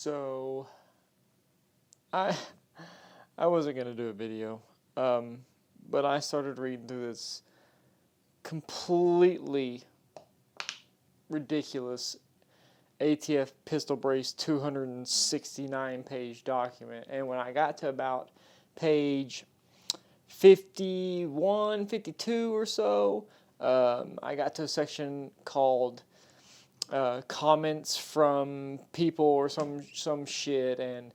So I I wasn't gonna do a video, but I started reading through this completely ridiculous ATF pistol brace 269-page document, and when I got to about page 51, 52 or so, I got to a section called comments from people or some shit, and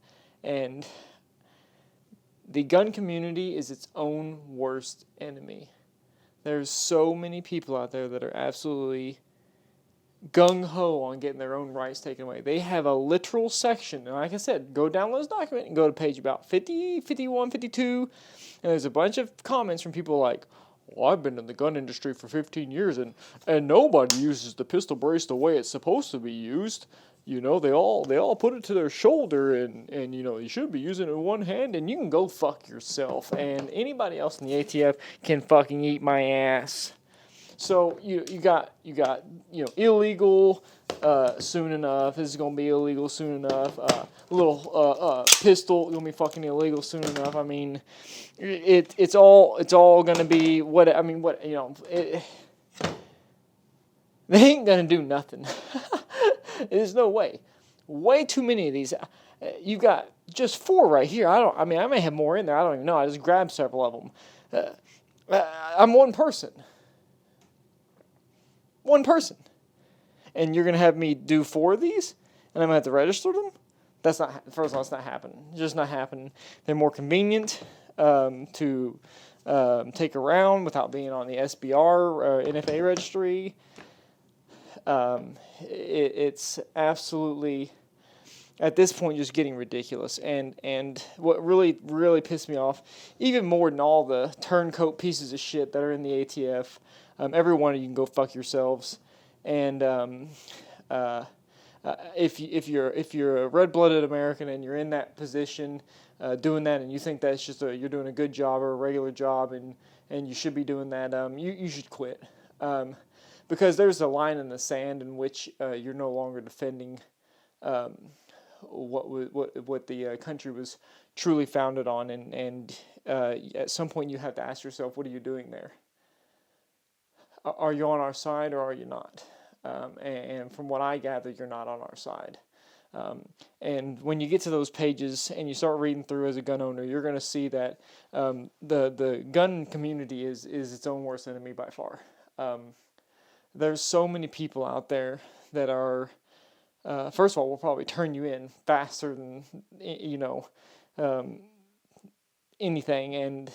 the gun community is its own worst enemy. There's so many people out there that are absolutely gung-ho on getting their own rights taken away. They have a literal section, and like I said, go download this document and go to page about 50, 51, 52, and there's a bunch of comments from people like, well, I've been in the gun industry for 15 years, and nobody uses the pistol brace the way it's supposed to be used. You know, they all put it to their shoulder, and you know, you should be using it in one hand, and you can go fuck yourself. And anybody else in the ATF can fucking eat my ass. So you got illegal soon enough. This is gonna be illegal soon enough. Little pistol gonna be fucking illegal soon enough. I mean, it's all gonna be what I mean. What you know, they ain't gonna do nothing. There's no way. Way too many of these. You got just 4 right here. I mean, I may have more in there. I don't even know. I just grabbed several of them. I'm one person. One person. And you're going to have me do 4 of these? And I'm going to have to register them? That's not, first of all, it's not happening. It's just not happening. They're more convenient to take around without being on the SBR or NFA registry. It's absolutely, at this point, just getting ridiculous. And what really pissed me off, even more than all the turncoat pieces of shit that are in the ATF, every one of you can go fuck yourselves. And if you're a red-blooded American and you're in that position, doing that, and you think that's just you're doing a good job or a regular job, and you should be doing that, you should quit. Because there's a line in the sand in which you're no longer defending what the country was truly founded on, and at some point you have to ask yourself, what are you doing there? Are you on our side or are you not? And from what I gather, you're not on our side. And when you get to those pages and you start reading through as a gun owner, you're going to see that the gun community is its own worst enemy by far. There's so many people out there that are, first of all, will probably turn you in faster than, anything, and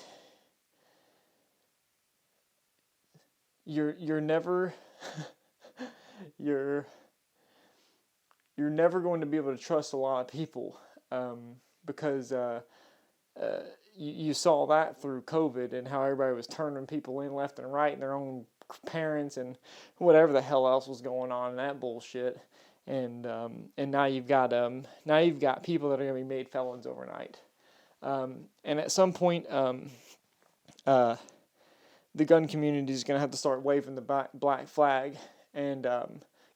you're never you're never going to be able to trust a lot of people, because you saw that through COVID and how everybody was turning people in left and right, and their own parents and whatever the hell else was going on in that bullshit, and now you've got people that are going to be made felons overnight, and at some point the gun community is going to have to start waving the black flag and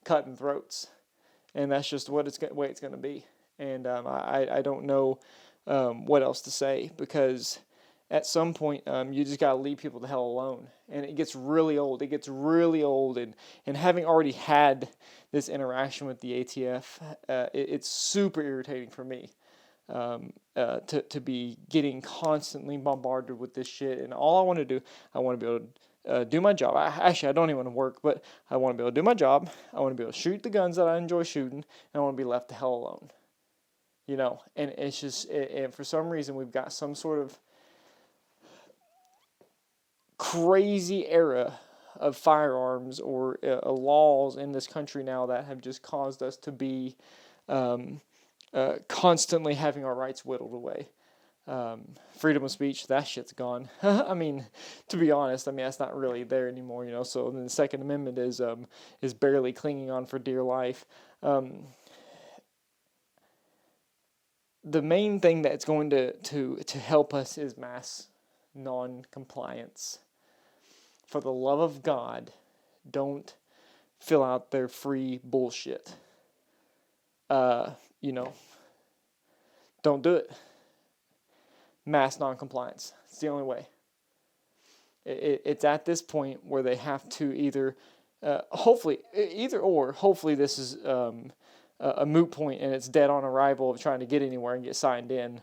cutting throats, and that's just way it's going to be. And I don't know what else to say, because at some point you just got to leave people the hell alone, and it gets really old. And having already had this interaction with the ATF, it's super irritating for me. To be getting constantly bombarded with this shit, and all I want to do, I want to be able to do my job. I don't even want to work, but I want to be able to do my job. I want to be able to shoot the guns that I enjoy shooting, and I want to be left the hell alone. And it's just, and for some reason we've got some sort of crazy era of firearms or laws in this country now that have just caused us to be constantly having our rights whittled away. Freedom of speech, that shit's gone. I mean, to be honest, that's not really there anymore, so then the Second Amendment is barely clinging on for dear life. The main thing that's going to help us is mass non-compliance. For the love of God, don't fill out their free bullshit. Don't do it. Mass noncompliance. It's the only way. It's at this point where they have to either, hopefully this is a moot point and it's dead on arrival of trying to get anywhere and get signed in,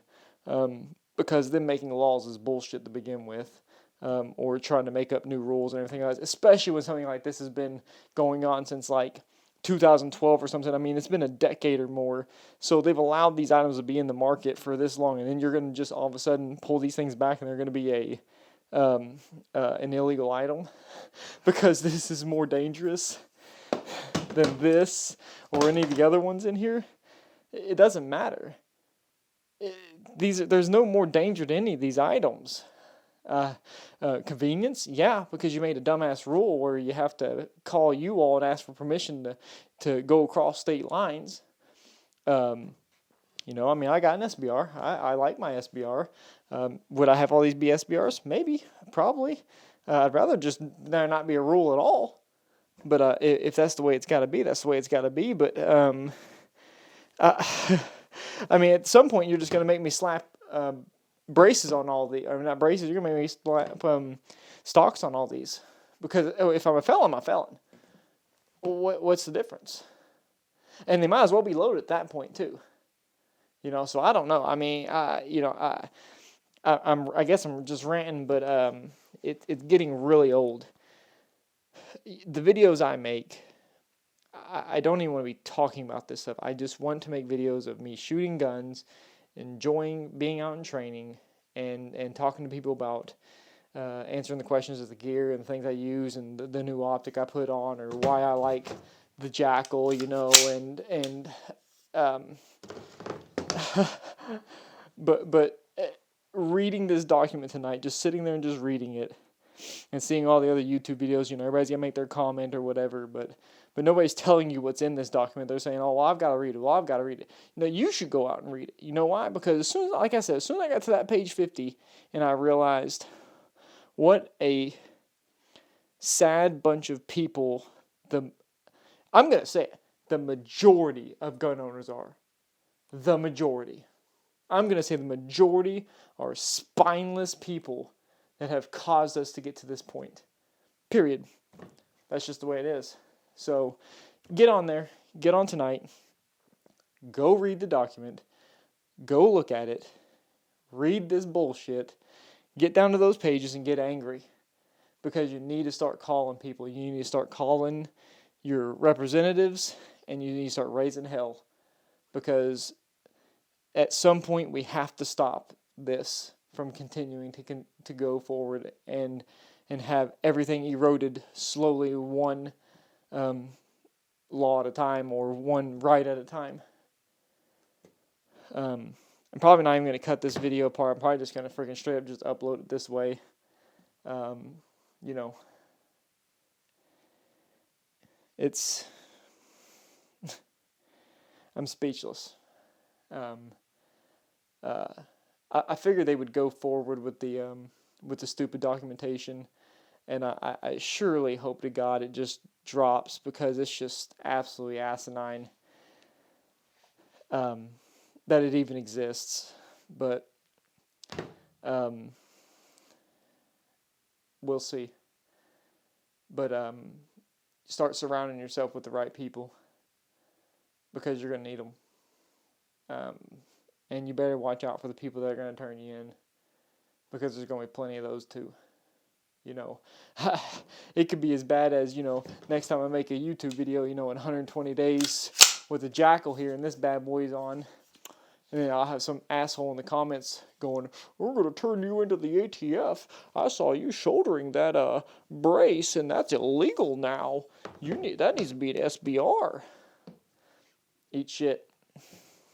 because them making laws is bullshit to begin with, or trying to make up new rules and everything else, especially when something like this has been going on since like 2012 or something. I mean, it's been a decade or more, so they've allowed these items to be in the market for this long, and then you're going to just all of a sudden pull these things back and they're going to be an illegal item because this is more dangerous than this or any of the other ones in here. It doesn't matter. There's no more danger to any of these items. Convenience, yeah, because you made a dumbass rule where you have to call you all and ask for permission to go across state lines. I mean, I got an SBR. I like my SBR. Would I have all these be SBRs? Maybe, probably. I'd rather just there not be a rule at all. But if that's the way it's got to be, that's the way it's got to be. But I mean, at some point, you're just going to make me slap braces on all the, or not braces, you're going to make me slap stocks on all these. Because if I'm a felon, I'm a felon. What's the difference? And they might as well be loaded at that point, too. So I don't know. I mean, I guess I'm just ranting, but it's getting really old. The videos I make, I don't even want to be talking about this stuff. I just want to make videos of me shooting guns, enjoying being out in training, and talking to people about answering the questions of the gear and the things I use and the new optic I put on, or why I like the Jackal, and but reading this document tonight, just sitting there and just reading it, and seeing all the other YouTube videos, everybody's gonna make their comment or whatever, but nobody's telling you what's in this document. They're saying, "Oh, well, I've got to read it. Well, I've got to read it." You should go out and read it. You know why? Because as soon as I got to that page 50, and I realized what a sad bunch of people I'm gonna say it, the majority of gun owners are. The majority. I'm going to say the majority are spineless people that have caused us to get to this point. Period. That's just the way it is. So get on there. Get on tonight. Go read the document. Go look at it. Read this bullshit. Get down to those pages and get angry. Because you need to start calling people. You need to start calling your representatives, and you need to start raising hell. Because at some point we have to stop this from continuing to go forward and have everything eroded slowly, one law at a time or one right at a time. I'm probably not even going to cut this video apart. I'm probably just going to freaking straight up just upload it this way. It's I'm speechless. I figured they would go forward with the stupid documentation, and I surely hope to God it just drops, because it's just absolutely asinine that it even exists. But we'll see. But start surrounding yourself with the right people, because you're going to need them. And you better watch out for the people that are going to turn you in, because there's going to be plenty of those too. It could be as bad as, next time I make a YouTube video, in 120 days with a Jackal here and this bad boy's on. And then I'll have some asshole in the comments going, "We're going to turn you into the ATF. I saw you shouldering that brace, and that's illegal now. That needs to be an SBR." Eat shit.